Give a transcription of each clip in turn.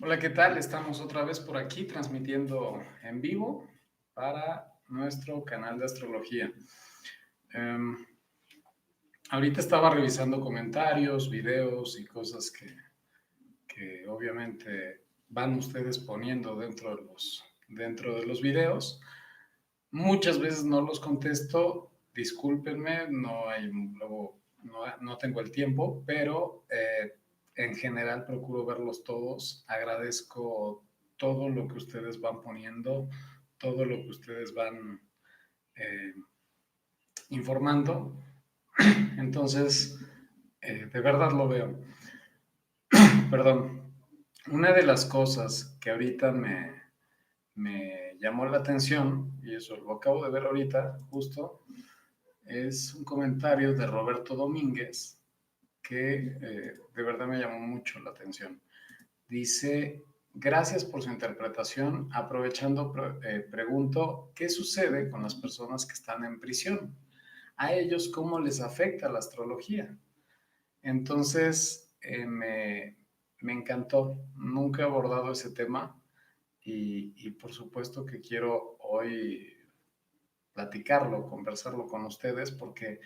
Hola, ¿qué tal? Estamos otra vez por aquí transmitiendo en vivo para nuestro canal de astrología. Em, Ahorita estaba revisando comentarios, videos y cosas que obviamente van ustedes poniendo dentro de los videos. Muchas veces no los contesto, discúlpenme, no tengo el tiempo, pero en general procuro verlos todos. Agradezco todo lo que ustedes van poniendo, todo lo que ustedes van eh, informando. Entonces, de verdad lo veo. Perdón. Una de las cosas que ahorita me llamó la atención, y eso lo acabo de ver ahorita, justo, es un comentario de Roberto Domínguez que de verdad me llamó mucho la atención. Dice, gracias por su interpretación. Aprovechando, pregunto, ¿qué sucede con las personas que están en prisión? ¿A ellos cómo les afecta la astrología? Entonces, me encantó. Nunca he abordado ese tema y por supuesto que quiero hoy platicarlo, conversarlo con ustedes porque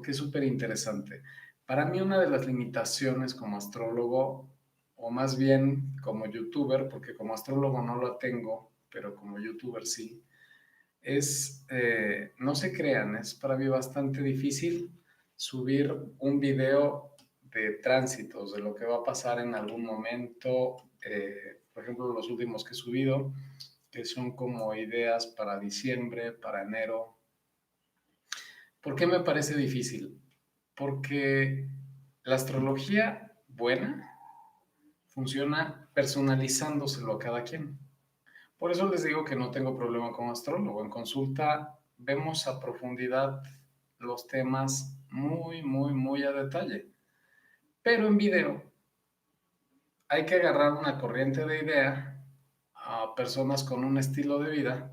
es súper interesante. Para mí una de las limitaciones como astrólogo, o más bien como youtuber, porque como astrólogo no lo tengo, pero como youtuber sí, no se crean, es para mí bastante difícil subir un video de tránsitos, de lo que va a pasar en algún momento. Por ejemplo, los últimos que he subido, que son como ideas para diciembre, para enero. ¿Por qué me parece difícil? Porque la astrología buena funciona personalizándoselo a cada quien. Por eso les digo que no tengo problema con astrólogo. En consulta vemos a profundidad los temas muy a detalle. Pero en video hay que agarrar una corriente de idea a personas con un estilo de vida,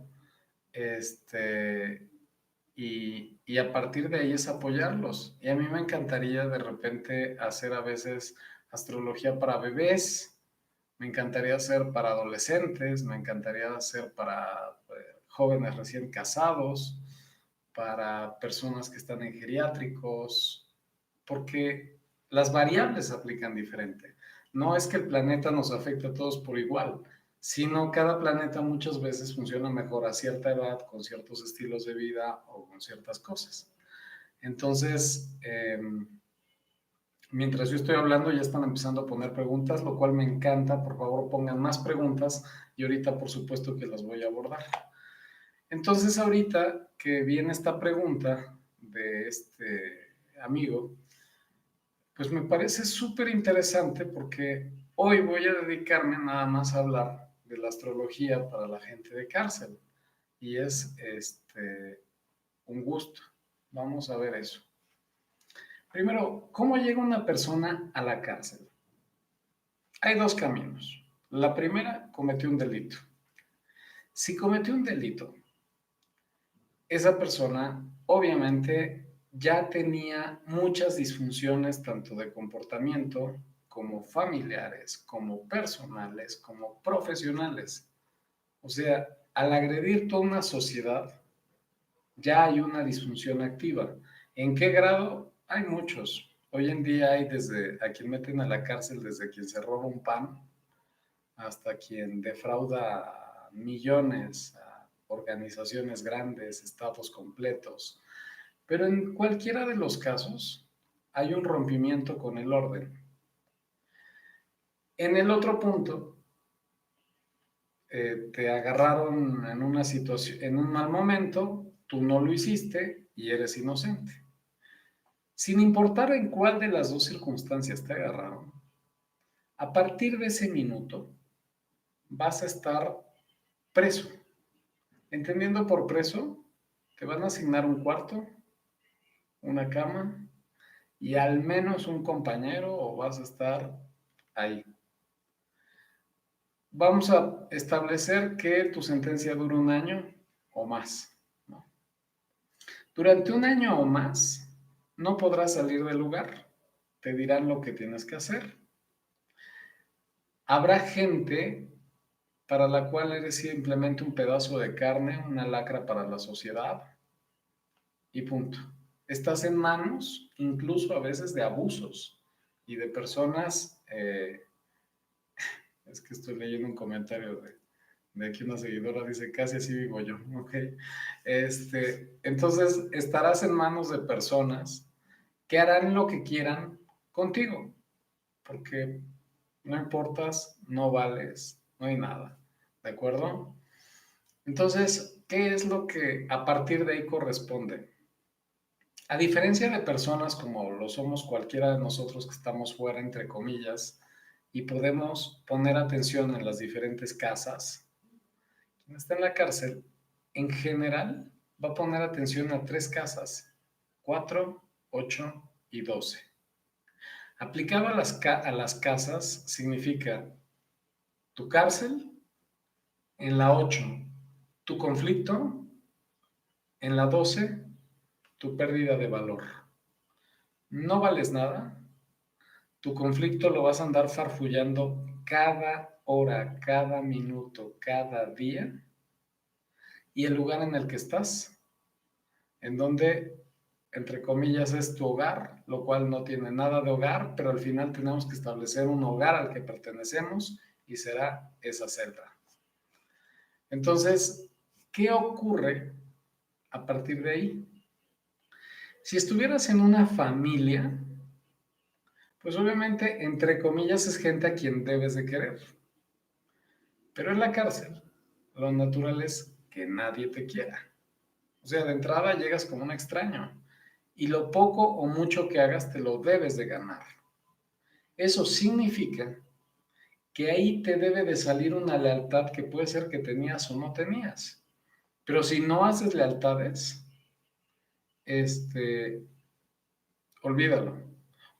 este, y a partir de ahí es apoyarlos. Y a mí me encantaría de repente hacer a veces astrología para bebés, me encantaría hacer para adolescentes, me encantaría hacer para jóvenes recién casados, para personas que están en geriátricos, porque las variables se aplican diferente. No es que el planeta nos afecte a todos por igual, sino cada planeta muchas veces funciona mejor a cierta edad, con ciertos estilos de vida o con ciertas cosas. Entonces, mientras yo estoy hablando ya están empezando a poner preguntas, lo cual me encanta. Por favor, pongan más preguntas y ahorita por supuesto que las voy a abordar. Entonces, ahorita que viene esta pregunta de este amigo, pues me parece súper interesante porque hoy voy a dedicarme nada más a hablar de la astrología para la gente de cárcel. Y es un gusto. Vamos a ver eso. Primero, ¿cómo llega una persona a la cárcel? Hay dos caminos. La primera, cometió un delito. Si cometió un delito, esa persona obviamente ya tenía muchas disfunciones tanto de comportamiento como familiares, como personales, como profesionales. O sea, al agredir toda una sociedad, ya hay una disfunción activa. ¿En qué grado? Hay muchos. Hoy en día hay desde a quien meten a la cárcel, desde quien se roba un pan, hasta quien defrauda millones a organizaciones grandes, estados completos. Pero en cualquiera de los casos hay un rompimiento con el orden. En el otro punto, te agarraron en una situación, en un mal momento, tú no lo hiciste y eres inocente. Sin importar en cuál de las dos circunstancias te agarraron, a partir de ese minuto vas a estar preso. Entendiendo por preso, te van a asignar un cuarto, una cama y al menos un compañero o vas a estar ahí. Vamos a establecer que tu sentencia dura un año o más, ¿no? Durante un año o más no podrás salir del lugar. Te dirán lo que tienes que hacer. Habrá gente para la cual eres simplemente un pedazo de carne, una lacra para la sociedad y punto. Estás en manos, incluso a veces, de abusos y de personas. Es que estoy leyendo un comentario de aquí una seguidora, dice, casi así vivo yo, ok. Entonces, estarás en manos de personas que harán lo que quieran contigo, porque no importas, no vales, no hay nada, ¿de acuerdo? Entonces, ¿qué es lo que a partir de ahí corresponde? A diferencia de personas como lo somos cualquiera de nosotros que estamos fuera, entre comillas, y podemos poner atención en las diferentes casas, quien está en la cárcel, en general, va a poner atención a tres casas: 4, 8 y 12. Aplicado a las casas significa tu cárcel, en la 8 tu conflicto, en la 12 tu pérdida de valor. No vales nada, tu conflicto lo vas a andar farfullando cada hora, cada minuto, cada día, y el lugar en el que estás, en donde, entre comillas, es tu hogar, lo cual no tiene nada de hogar, pero al final tenemos que establecer un hogar al que pertenecemos y será esa celda. Entonces, ¿qué ocurre a partir de ahí? Si estuvieras en una familia, pues obviamente, entre comillas, es gente a quien debes de querer. Pero en la cárcel, lo natural es que nadie te quiera. O sea, de entrada llegas como un extraño y lo poco o mucho que hagas te lo debes de ganar. Eso significa que ahí te debe de salir una lealtad que puede ser que tenías o no tenías. Pero si no haces lealtades, este, olvídalo.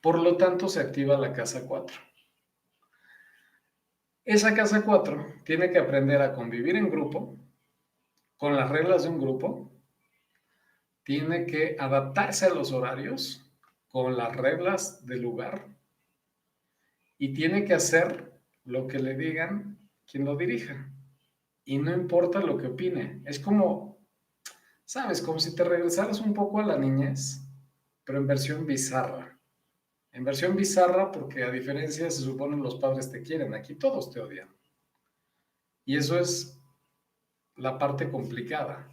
Por lo tanto, se activa la casa 4. Esa casa 4 tiene que aprender a convivir en grupo, con las reglas de un grupo, tiene que adaptarse a los horarios, con las reglas del lugar, y tiene que hacer lo que le digan quien lo dirija. Y no importa lo que opine. Es como, ¿sabes? Como si te regresaras un poco a la niñez, pero en versión bizarra. En versión bizarra porque a diferencia se supone los padres te quieren, aquí todos te odian. Y eso es la parte complicada.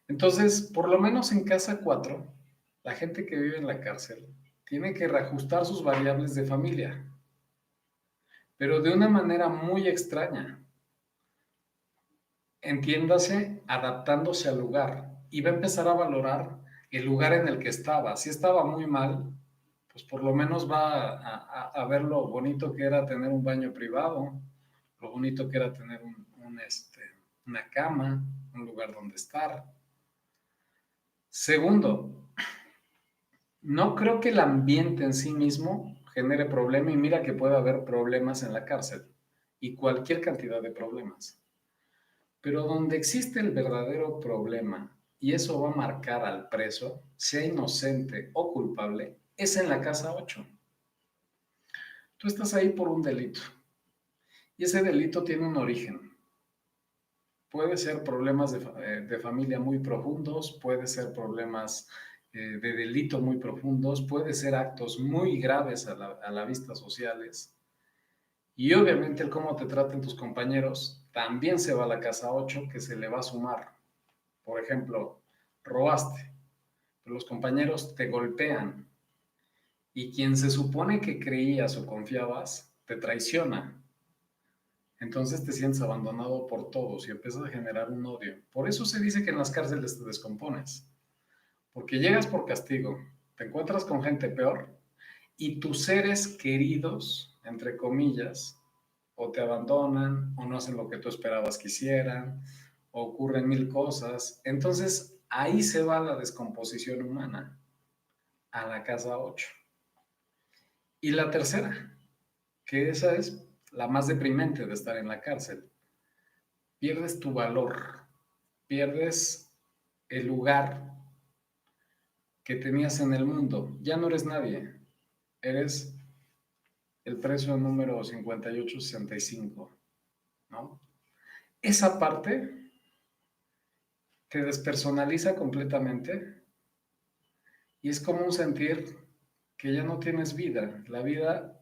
Entonces, por lo menos en casa 4, la gente que vive en la cárcel tiene que reajustar sus variables de familia, pero de una manera muy extraña. Entiéndase, adaptándose al lugar, y va a empezar a valorar el lugar en el que estaba. Si estaba muy mal, pues por lo menos va a ver lo bonito que era tener un baño privado, lo bonito que era tener una cama, un lugar donde estar. Segundo, no creo que el ambiente en sí mismo genere problema, y mira que puede haber problemas en la cárcel y cualquier cantidad de problemas. Pero donde existe el verdadero problema, y eso va a marcar al preso, sea inocente o culpable, es en la casa 8. Tú estás ahí por un delito y ese delito tiene un origen. Puede ser problemas de familia muy profundos, puede ser problemas de delito muy profundos, puede ser actos muy graves a la vista sociales. Y obviamente el cómo te traten tus compañeros también se va a la casa 8, que se le va a sumar. Por ejemplo, robaste, pero los compañeros te golpean y quien se supone que creías o confiabas te traiciona. Entonces te sientes abandonado por todos y empiezas a generar un odio. Por eso se dice que en las cárceles te descompones, porque llegas por castigo, te encuentras con gente peor y tus seres queridos, entre comillas, o te abandonan o no hacen lo que tú esperabas que hicieran, o ocurren mil cosas. Entonces ahí se va la descomposición humana, a la casa 8. Y la tercera, que esa es la más deprimente de estar en la cárcel: pierdes tu valor, pierdes el lugar que tenías en el mundo, ya no eres nadie, eres el preso número 5865, ¿no? Esa parte te despersonaliza completamente y es como un sentir que ya no tienes vida. La vida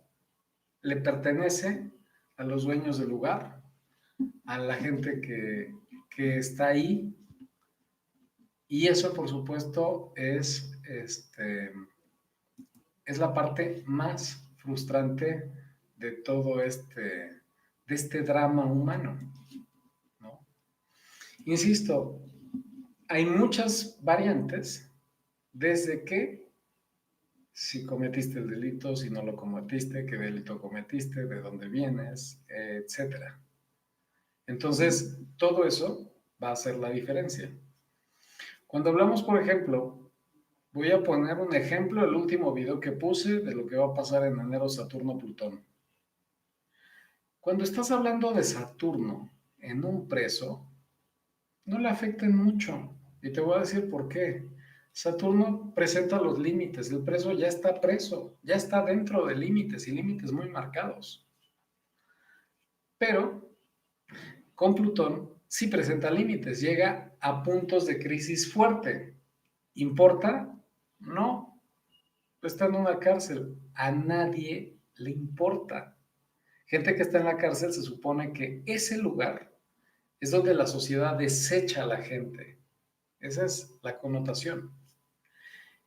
le pertenece a los dueños del lugar, a la gente que está ahí, y eso por supuesto es la parte más frustrante de todo de este drama humano, ¿no? Insisto, hay muchas variantes, desde que si cometiste el delito, si no lo cometiste, qué delito cometiste, de dónde vienes, etcétera. Entonces, todo eso va a hacer la diferencia. Cuando hablamos, por ejemplo, voy a poner un ejemplo, el último video que puse de lo que va a pasar en enero Saturno-Plutón. Cuando estás hablando de Saturno en un preso, no le afecten mucho. Y te voy a decir por qué. Saturno presenta los límites, el preso ya está preso, ya está dentro de límites y límites muy marcados. Pero con Plutón sí presenta límites, llega a puntos de crisis fuerte. ¿Importa? No, está en una cárcel, a nadie le importa. Gente que está en la cárcel se supone que ese lugar es donde la sociedad desecha a la gente. Esa es la connotación.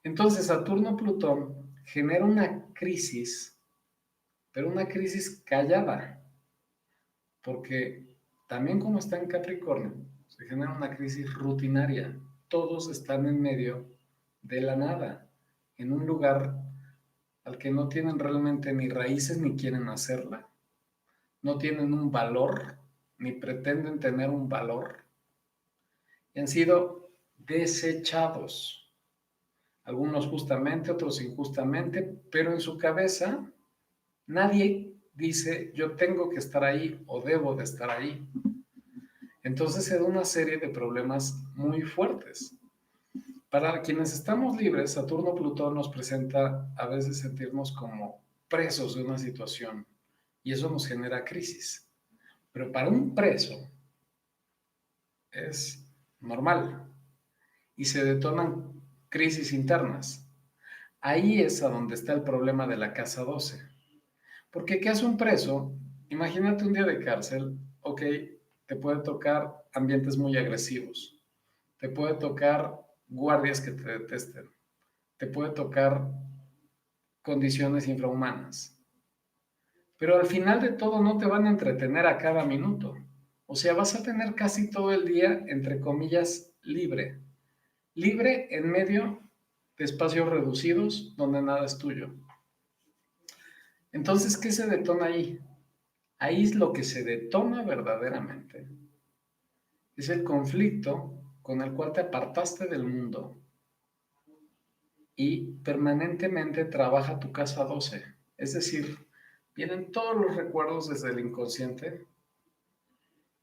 Entonces, Saturno-Plutón genera una crisis, pero una crisis callada, porque también como está en Capricornio, se genera una crisis rutinaria. Todos están en medio de la nada, en un lugar al que no tienen realmente ni raíces ni quieren hacerla, no tienen un valor, ni pretenden tener un valor, y han sido desechados. Algunos justamente, otros injustamente, pero en su cabeza nadie dice yo tengo que estar ahí o debo de estar ahí. Entonces se da una serie de problemas muy fuertes. Para quienes estamos libres, Saturno-Plutón nos presenta a veces sentirnos como presos de una situación y eso nos genera crisis. Pero para un preso es normal y se detonan crisis internas. Ahí es a donde está el problema de la casa 12. Porque ¿qué hace un preso? Imagínate un día de cárcel, ok, te puede tocar ambientes muy agresivos, te puede tocar guardias que te detesten, te puede tocar condiciones infrahumanas, pero al final de todo no te van a entretener a cada minuto. O sea, vas a tener casi todo el día, entre comillas, libre. Libre en medio de espacios reducidos donde nada es tuyo. Entonces, ¿qué se detona ahí? Ahí es lo que se detona verdaderamente. Es el conflicto con el cual te apartaste del mundo y permanentemente trabaja tu casa 12. Es decir, vienen todos los recuerdos desde el inconsciente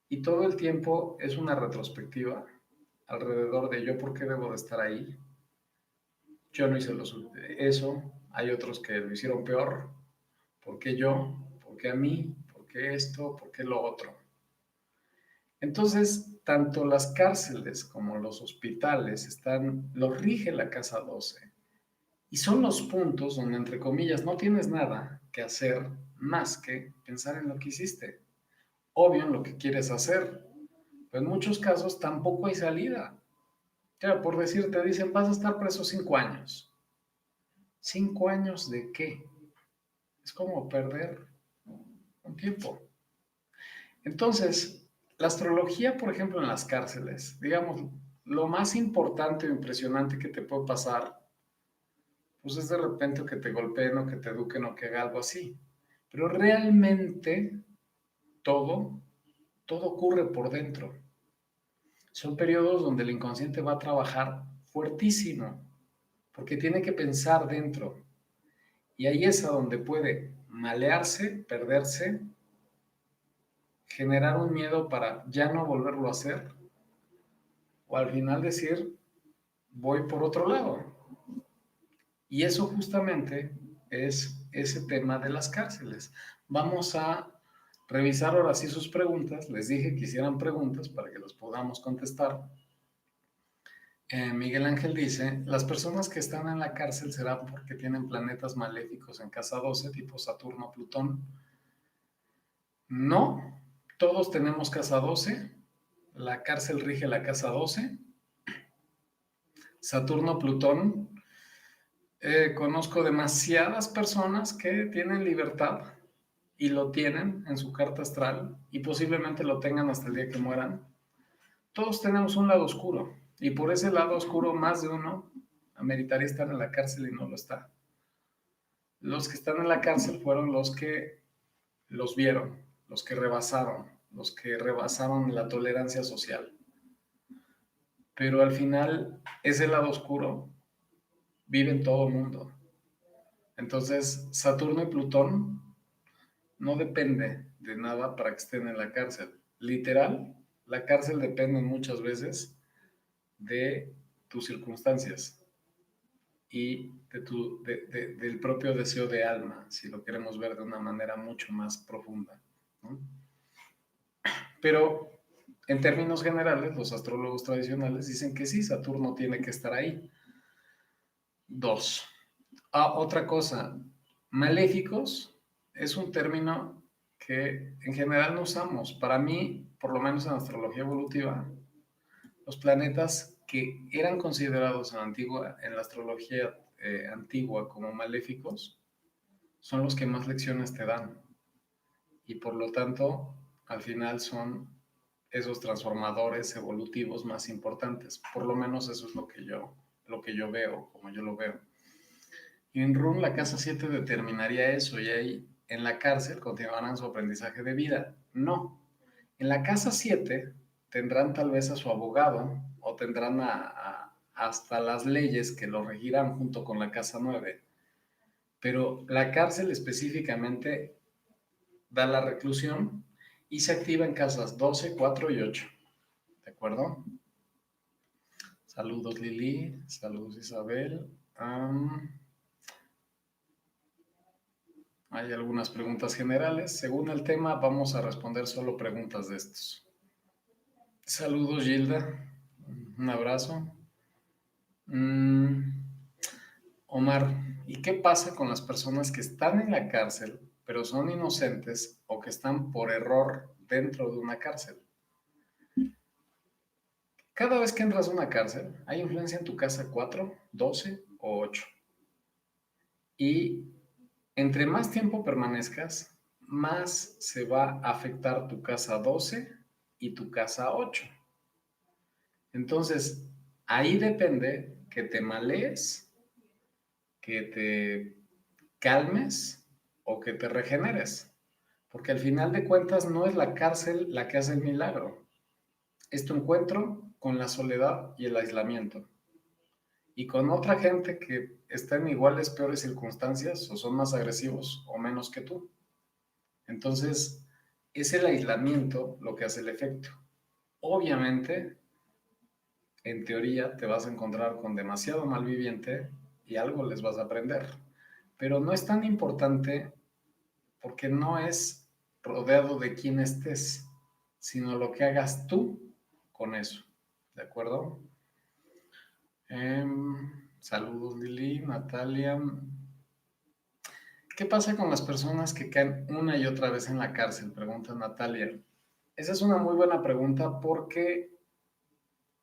y todo el tiempo es una retrospectiva alrededor de yo por qué debo de estar ahí. Yo no hice eso, hay otros que lo hicieron peor. ¿Por qué yo? ¿Por qué a mí? ¿Por qué esto? ¿Por qué lo otro? Entonces, tanto las cárceles como los hospitales los rige la casa 12 y son los puntos donde, entre comillas, no tienes nada que hacer más que pensar en lo que hiciste, obvio en lo que quieres hacer, pero en muchos casos tampoco hay salida. Ya, por decir, te dicen, vas a estar preso 5 años. ¿5 años de qué? Es como perder un tiempo. Entonces, la astrología, por ejemplo, en las cárceles, digamos, lo más importante o impresionante que te puede pasar, pues es de repente que te golpeen o que te eduquen o que haga algo así. Pero realmente todo, todo ocurre por dentro. Son periodos donde el inconsciente va a trabajar fuertísimo, porque tiene que pensar dentro. Y ahí es a donde puede malearse, perderse, generar un miedo para ya no volverlo a hacer, o al final decir, voy por otro lado. Y eso justamente es ese tema de las cárceles. Vamos a revisar ahora sí sus preguntas. Les dije que hicieran preguntas para que las podamos contestar. Miguel Ángel dice, las personas que están en la cárcel será porque tienen planetas maléficos en casa 12, tipo Saturno, Plutón. No, todos tenemos casa 12. La cárcel rige la casa 12. Saturno, Plutón. Conozco demasiadas personas que tienen libertad y lo tienen en su carta astral y posiblemente lo tengan hasta el día que mueran. Todos tenemos un lado oscuro y por ese lado oscuro más de uno ameritaría estar en la cárcel y no lo está. Los que están en la cárcel fueron los que los vieron, los que rebasaron la tolerancia social. Pero al final ese lado oscuro vive en todo el mundo. Entonces Saturno y Plutón no depende de nada para que estén en la cárcel. Literal, la cárcel depende muchas veces de tus circunstancias y del propio deseo de alma, si lo queremos ver de una manera mucho más profunda, ¿no? Pero en términos generales, los astrólogos tradicionales dicen que sí, Saturno tiene que estar ahí. Dos. Otra cosa, maléficos es un término que en general no usamos. Para mí, por lo menos en astrología evolutiva, los planetas que eran considerados en la astrología antigua como maléficos son los que más lecciones te dan. Y por lo tanto, al final son esos transformadores evolutivos más importantes. Por lo menos eso es lo que yo veo, como yo lo veo. Y en RUN la casa 7 determinaría eso y ahí en la cárcel continuarán su aprendizaje de vida. No. En la casa 7 tendrán tal vez a su abogado o tendrán hasta las leyes que lo regirán junto con la casa 9. Pero la cárcel específicamente da la reclusión y se activa en casas 12, 4 y 8. ¿De acuerdo? Saludos Lili, saludos Isabel. Hay algunas preguntas generales. Según el tema, vamos a responder solo preguntas de estos. Saludos, Gilda. Un abrazo. Omar, ¿y qué pasa con las personas que están en la cárcel, pero son inocentes o que están por error dentro de una cárcel? Cada vez que entras a una cárcel, hay influencia en tu casa 4, 12 o 8. Y entre más tiempo permanezcas, más se va a afectar tu casa 12 y tu casa 8. Entonces, ahí depende que te malees, que te calmes o que te regeneres. Porque al final de cuentas no es la cárcel la que hace el milagro. Es tu encuentro con la soledad y el aislamiento. Y con otra gente que está en iguales, peores circunstancias o son más agresivos o menos que tú. Entonces, es el aislamiento lo que hace el efecto. Obviamente, en teoría, te vas a encontrar con demasiado malviviente y algo les vas a aprender. Pero no es tan importante porque no es rodeado de quién estés, sino lo que hagas tú con eso. ¿De acuerdo? Saludos Lili, Natalia. ¿Qué pasa con las personas que caen una y otra vez en la cárcel? Pregunta Natalia. Esa es una muy buena pregunta porque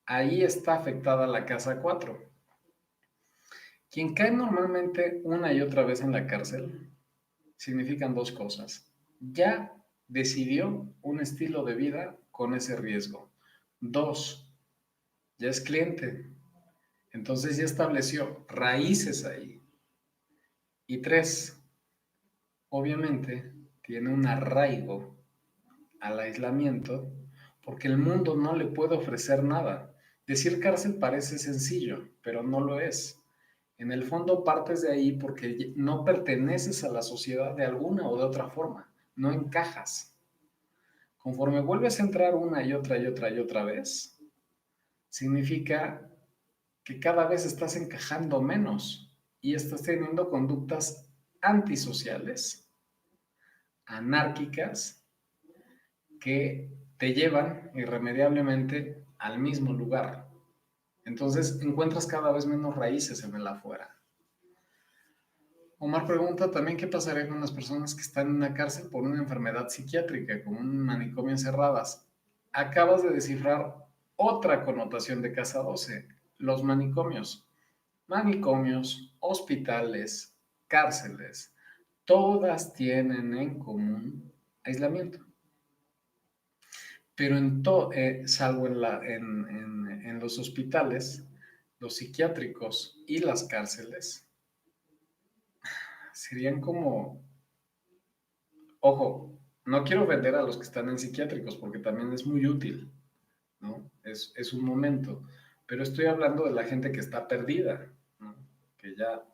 ahí está afectada la casa 4. Quien cae normalmente una y otra vez en la cárcel significan dos cosas. Ya decidió un estilo de vida con ese riesgo. Dos, ya es cliente. Entonces ya estableció raíces ahí. Y tres, obviamente tiene un arraigo al aislamiento porque el mundo no le puede ofrecer nada. Decir cárcel parece sencillo, pero no lo es. En el fondo partes de ahí porque no perteneces a la sociedad de alguna o de otra forma, no encajas. Conforme vuelves a entrar una y otra y otra y otra vez, significa que cada vez estás encajando menos y estás teniendo conductas antisociales, anárquicas, que te llevan irremediablemente al mismo lugar. Entonces encuentras cada vez menos raíces en el afuera. Omar pregunta también qué pasaría con las personas que están en una cárcel por una enfermedad psiquiátrica, como un manicomio encerradas. Acabas de descifrar otra connotación de Casa 12, los manicomios. Manicomios, hospitales, cárceles, todas tienen en común aislamiento. Pero salvo en los hospitales, los psiquiátricos y las cárceles, serían como, ojo, no quiero vender a los que están en psiquiátricos porque también es muy útil, ¿no? Es un momento, pero estoy hablando de la gente que está perdida, ¿no? Que ya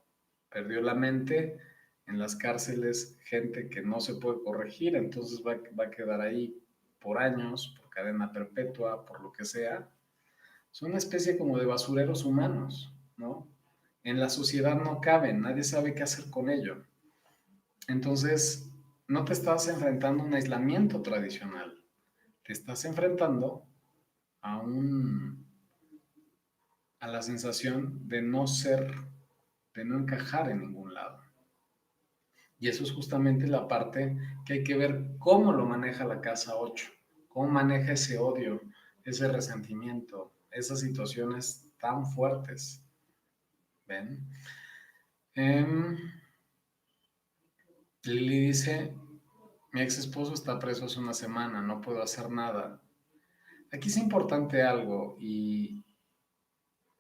perdió la mente en las cárceles, gente que no se puede corregir, entonces va a quedar ahí por años, por cadena perpetua, por lo que sea. Son una especie como de basureros humanos, ¿no? En la sociedad no caben, nadie sabe qué hacer con ello. Entonces, no te estás enfrentando a un aislamiento tradicional, te estás enfrentando a a la sensación de no ser, de no encajar en ningún lado. Y eso es justamente la parte que hay que ver cómo lo maneja la casa 8, cómo maneja ese odio, ese resentimiento, esas situaciones tan fuertes. ¿Ven? Lili dice, mi ex esposo está preso hace una semana, no puedo hacer nada. Aquí es importante algo y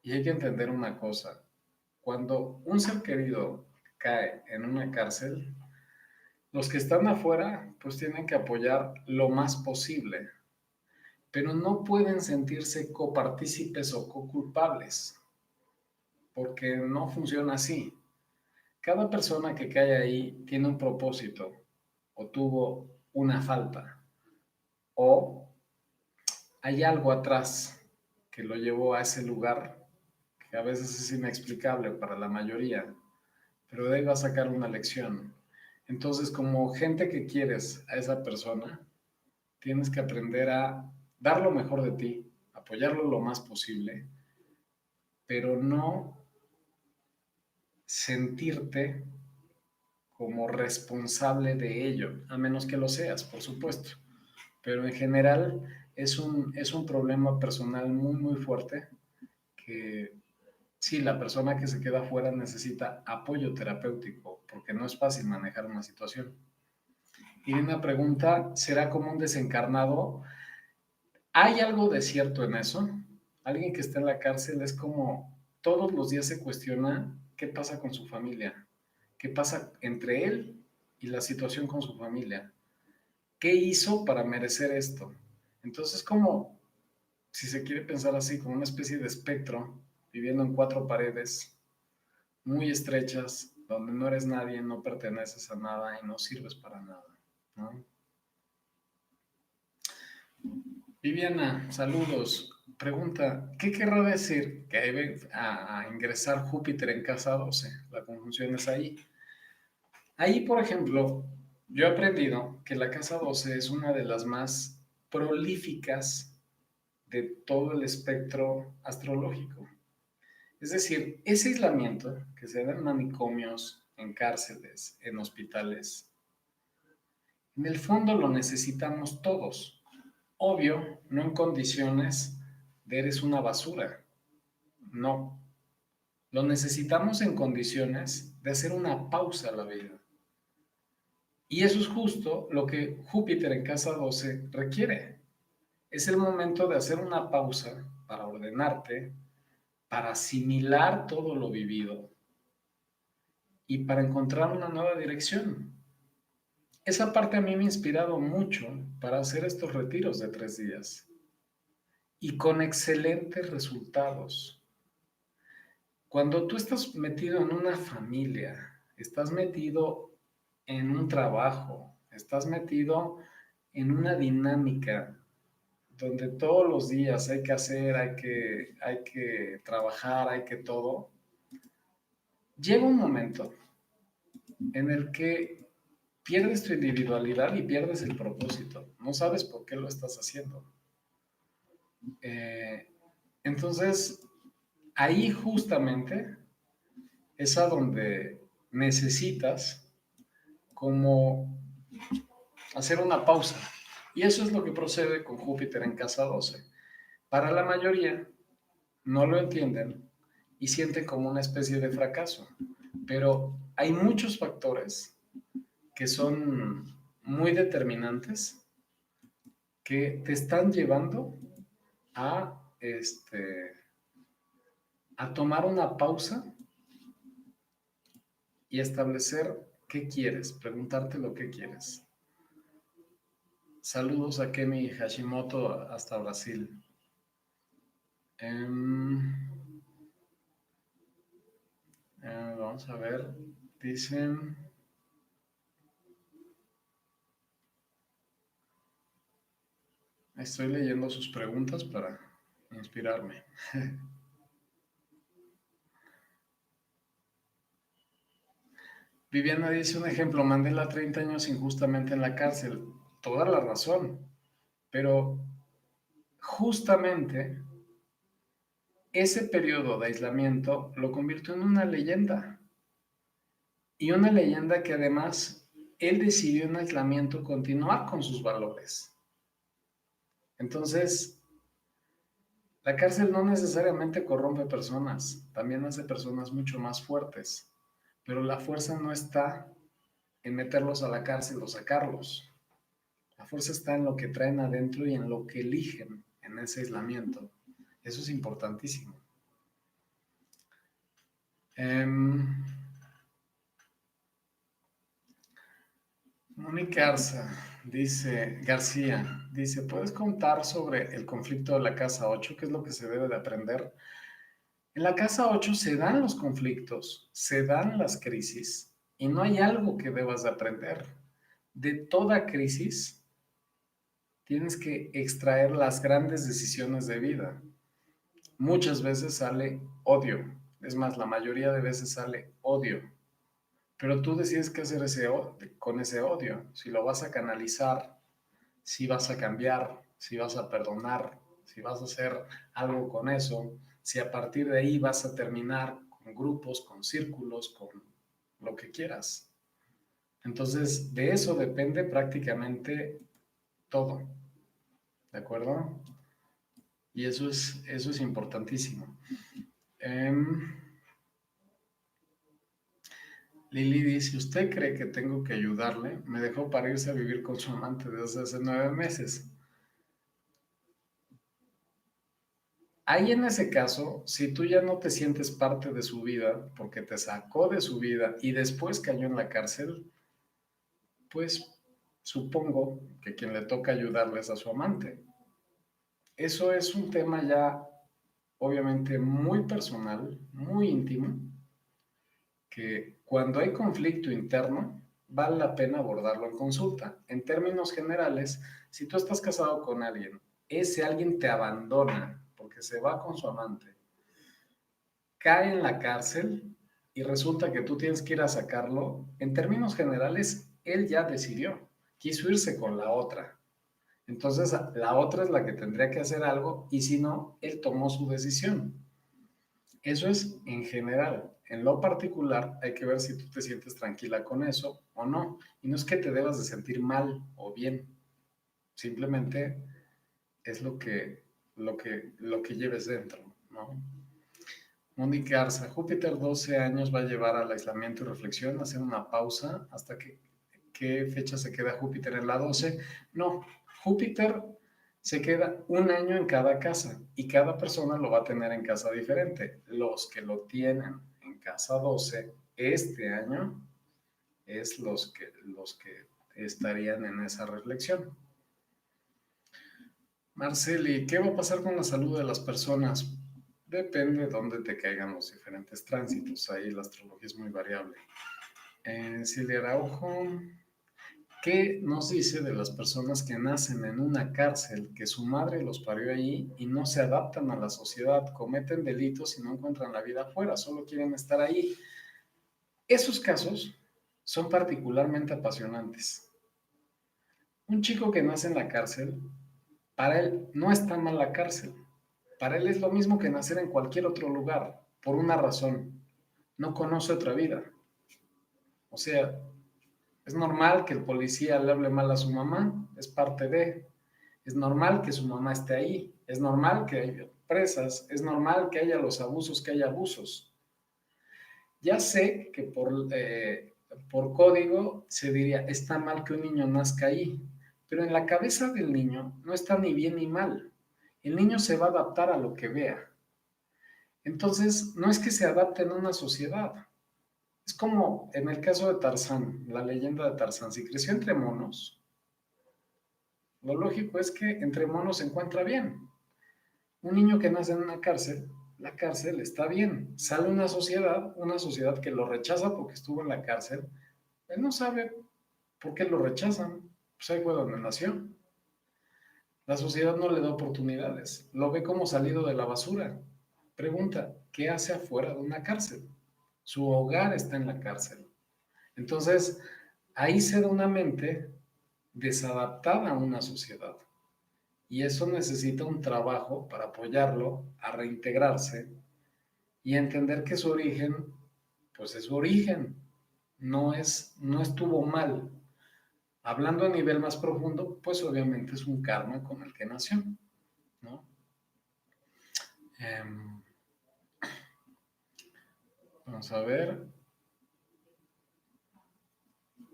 hay que entender una cosa. Cuando un ser querido cae en una cárcel, los que están afuera pues tienen que apoyar lo más posible, pero no pueden sentirse copartícipes o coculpables, porque no funciona así. Cada persona que cae ahí tiene un propósito o tuvo una falta o hay algo atrás que lo llevó a ese lugar que a veces es inexplicable para la mayoría, pero de ahí va a sacar una lección. Entonces, como gente que quieres a esa persona, tienes que aprender a dar lo mejor de ti, apoyarlo lo más posible, pero no sentirte como responsable de ello, a menos que lo seas, por supuesto. Pero en general es un problema personal muy, muy fuerte que sí, la persona que se queda afuera necesita apoyo terapéutico porque no es fácil manejar una situación. Y una pregunta, ¿será como un desencarnado? ¿Hay algo de cierto en eso? Alguien que está en la cárcel es como todos los días se cuestiona qué pasa con su familia, qué pasa entre él y la situación con su familia. ¿Qué hizo para merecer esto? Entonces, como si se quiere pensar así, como una especie de espectro, viviendo en cuatro paredes muy estrechas, donde no eres nadie, no perteneces a nada y no sirves para nada, ¿no? Viviana, saludos. Pregunta, ¿qué querrá decir que debe a ingresar Júpiter en casa 12? La conjunción es ahí. Ahí, por ejemplo, yo he aprendido que la casa 12 es una de las más prolíficas de todo el espectro astrológico. Es decir, ese aislamiento que se da en manicomios, en cárceles, en hospitales, en el fondo lo necesitamos todos. Obvio, no en condiciones de eres una basura. No. Lo necesitamos en condiciones de hacer una pausa a la vida. Y eso es justo lo que Júpiter en casa 12 requiere. Es el momento de hacer una pausa para ordenarte, para asimilar todo lo vivido y para encontrar una nueva dirección. Esa parte a mí me ha inspirado mucho para hacer estos retiros de 3 días y con excelentes resultados. Cuando tú estás metido en una familia, estás metido en un trabajo, estás metido en una dinámica donde todos los días hay que hacer, hay que trabajar, hay que todo, llega un momento en el que pierdes tu individualidad y pierdes el propósito. No sabes por qué lo estás haciendo. Eh, entonces, ahí justamente es a donde necesitas como hacer una pausa. Y eso es lo que procede con Júpiter en casa 12. Para la mayoría, no lo entienden y sienten como una especie de fracaso. Pero hay muchos factores que son muy determinantes que te están llevando a, a tomar una pausa y establecer qué quieres, preguntarte lo que quieres. Saludos a Kemi Hashimoto hasta Brasil. Vamos a ver, dicen... Estoy leyendo sus preguntas para inspirarme. Viviana dice un ejemplo, Mandela 30 años injustamente en la cárcel. Toda la razón, pero justamente ese periodo de aislamiento lo convirtió en una leyenda. Y una leyenda que además él decidió en aislamiento continuar con sus valores. Entonces, la cárcel no necesariamente corrompe personas, también hace personas mucho más fuertes, pero la fuerza no está en meterlos a la cárcel o sacarlos. La fuerza está en lo que traen adentro y en lo que eligen en ese aislamiento. Eso es importantísimo. Mónica Arza dice, García, dice, ¿puedes contar sobre el conflicto de la casa 8? ¿Qué es lo que se debe de aprender? En la casa 8 se dan los conflictos, se dan las crisis y no hay algo que debas de aprender. De toda crisis tienes que extraer las grandes decisiones de vida. Muchas veces sale odio, es más, la mayoría de veces sale odio, pero tú decides qué hacer con ese odio, si lo vas a canalizar, si vas a cambiar, si vas a perdonar, si vas a hacer algo con eso, si a partir de ahí vas a terminar con grupos, con círculos, con lo que quieras. Entonces, de eso depende prácticamente todo, ¿de acuerdo? Y eso es importantísimo. Lili dice, ¿usted cree que tengo que ayudarle? Me dejó para irse a vivir con su amante desde hace 9 meses. Ahí en ese caso, si tú ya no te sientes parte de su vida porque te sacó de su vida y después cayó en la cárcel, pues supongo que quien le toca ayudarle es a su amante. Eso es un tema ya obviamente muy personal, muy íntimo, que cuando hay conflicto interno, vale la pena abordarlo en consulta. En términos generales, si tú estás casado con alguien, ese alguien te abandona porque se va con su amante, cae en la cárcel y resulta que tú tienes que ir a sacarlo, en términos generales, él ya decidió, quiso irse con la otra. Entonces, la otra es la que tendría que hacer algo y si no, él tomó su decisión. Eso es en general. En lo particular, hay que ver si tú te sientes tranquila con eso o no. Y no es que te debas de sentir mal o bien. Simplemente es lo que lleves dentro, ¿no? Mónica Arza, Júpiter 12 años va a llevar al aislamiento y reflexión, hacer una pausa hasta que qué fecha se queda Júpiter en la 12. No, Júpiter se queda un año en cada casa y cada persona lo va a tener en casa diferente. Los que lo tienen en casa 12 este año es los que estarían en esa reflexión. Marceli, ¿qué va a pasar con la salud de las personas? Depende de dónde te caigan los diferentes tránsitos. Ahí la astrología es muy variable. Silvia Araujo, ¿qué nos dice de las personas que nacen en una cárcel, que su madre los parió allí y no se adaptan a la sociedad, cometen delitos y no encuentran la vida afuera, solo quieren estar ahí? Esos casos son particularmente apasionantes. Un chico que nace en la cárcel, para él no está mal la cárcel. Para él es lo mismo que nacer en cualquier otro lugar, por una razón. No conoce otra vida. O sea, es normal que el policía le hable mal a su mamá, es parte de. Es normal que su mamá esté ahí. Es normal que haya presas. Es normal que haya los abusos, que haya abusos. Ya sé que por código se diría, está mal que un niño nazca ahí, pero en la cabeza del niño no está ni bien ni mal. El niño se va a adaptar a lo que vea. Entonces, no es que se adapte en una sociedad. Es como en el caso de Tarzán, la leyenda de Tarzán. Si creció entre monos, lo lógico es que entre monos se encuentra bien. Un niño que nace en una cárcel, la cárcel está bien. Sale una sociedad que lo rechaza porque estuvo en la cárcel. Él no sabe por qué lo rechazan. Pues ahí fue donde nació. La sociedad no le da oportunidades. Lo ve como salido de la basura. Pregunta, ¿qué hace afuera de una cárcel? Su hogar está en la cárcel. Entonces, ahí se da una mente desadaptada a una sociedad. Y eso necesita un trabajo para apoyarlo a reintegrarse y entender que su origen, pues es su origen, no estuvo mal. Hablando a nivel más profundo, pues obviamente es un karma con el que nació, ¿no? Eh, Vamos a ver.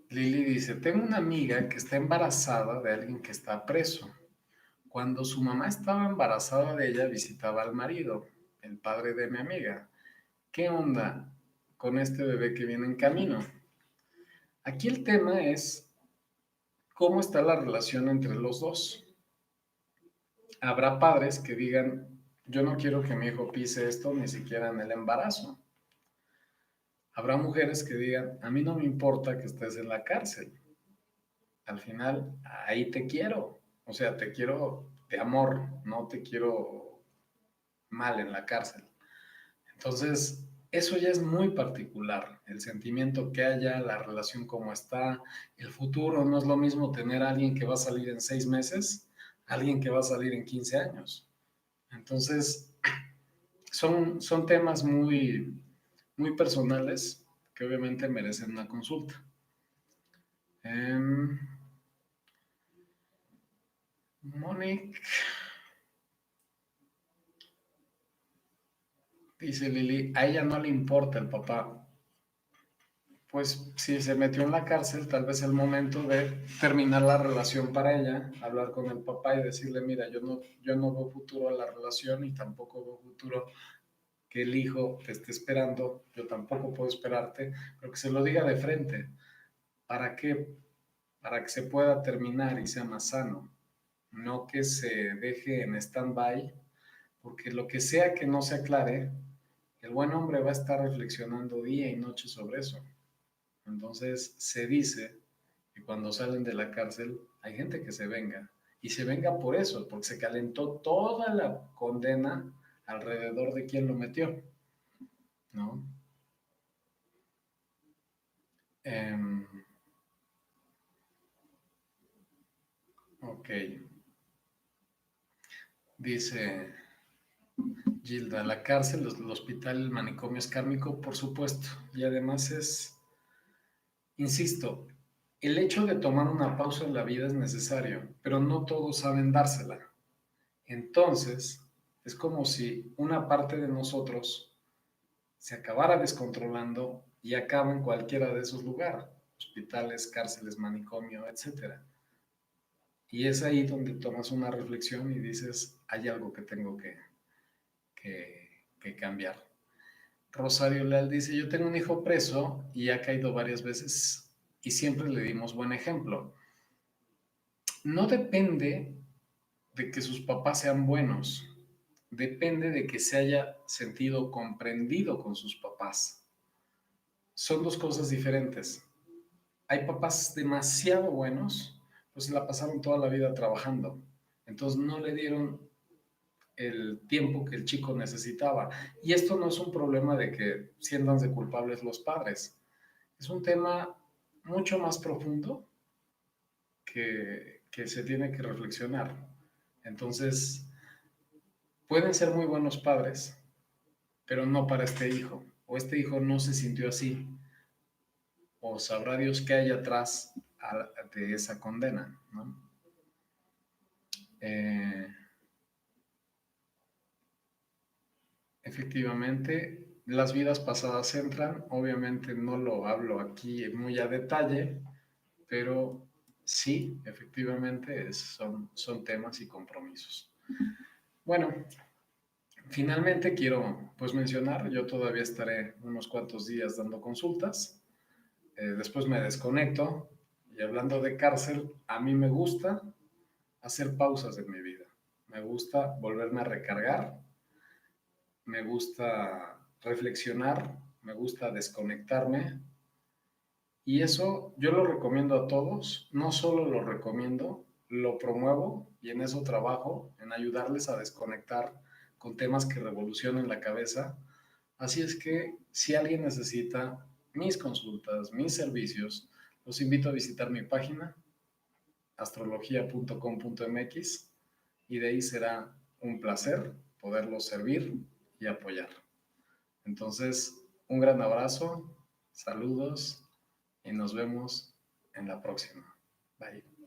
Lili dice, tengo una amiga que está embarazada de alguien que está preso. Cuando su mamá estaba embarazada de ella, visitaba al marido, el padre de mi amiga. ¿Qué onda con este bebé que viene en camino? Aquí el tema es cómo está la relación entre los dos. Habrá padres que digan, yo no quiero que mi hijo pise esto ni siquiera en el embarazo. Habrá mujeres que digan, a mí no me importa que estés en la cárcel. Al final, ahí te quiero. O sea, te quiero de amor, no te quiero mal en la cárcel. Entonces, eso ya es muy particular, el sentimiento que haya, la relación como está, el futuro. No es lo mismo tener a alguien que va a salir en 6 meses, a alguien que va a salir en 15 años. Entonces, son temas muy personales que obviamente merecen una consulta. Eh, Monique, dice Lili, a ella no le importa el papá. Pues si se metió en la cárcel, tal vez el momento de terminar la relación para ella, hablar con el papá y decirle, mira, yo no veo futuro a la relación y tampoco veo futuro que el hijo te esté esperando, yo tampoco puedo esperarte, pero que se lo diga de frente. ¿Para qué? Para que se pueda terminar y sea más sano, no que se deje en stand-by, porque lo que sea que no se aclare, el buen hombre va a estar reflexionando día y noche sobre eso. Entonces se dice que cuando salen de la cárcel hay gente que se venga. Y se venga por eso, porque se calentó toda la condena alrededor de quien lo metió, ¿no? Eh, ok, dice Gilda, la cárcel, el hospital, el manicomio es kármico, por supuesto. Y además insisto, el hecho de tomar una pausa en la vida es necesario, pero no todos saben dársela. Entonces, es como si una parte de nosotros se acabara descontrolando y acaba en cualquiera de esos lugares, hospitales, cárceles, manicomio, etcétera. Y es ahí donde tomas una reflexión y dices, hay algo que tengo que cambiar. Rosario Leal dice, yo tengo un hijo preso y ha caído varias veces y siempre le dimos buen ejemplo. No depende de que sus papás sean buenos, depende de que se haya sentido comprendido con sus papás. Son dos cosas diferentes. Hay papás demasiado buenos, pues se la pasaron toda la vida trabajando. Entonces no le dieron el tiempo que el chico necesitaba. Y esto no es un problema de que sientan culpables los padres. Es un tema mucho más profundo que se tiene que reflexionar. Entonces, pueden ser muy buenos padres, pero no para este hijo, o este hijo no se sintió así, o sabrá Dios qué hay atrás de esa condena, ¿no? Eh, Efectivamente, las vidas pasadas entran, obviamente no lo hablo aquí muy a detalle, pero sí, efectivamente son temas y compromisos. Bueno, finalmente quiero pues mencionar, yo todavía estaré unos cuantos días dando consultas, después me desconecto y hablando de cárcel, a mí me gusta hacer pausas en mi vida, me gusta volverme a recargar, me gusta reflexionar, me gusta desconectarme y eso yo lo recomiendo a todos, no solo lo recomiendo, lo promuevo y en eso trabajo, en ayudarles a desconectar con temas que revolucionen la cabeza. Así es que si alguien necesita mis consultas, mis servicios, los invito a visitar mi página astrologia.com.mx y de ahí será un placer poderlos servir y apoyar. Entonces, un gran abrazo, saludos y nos vemos en la próxima. Bye.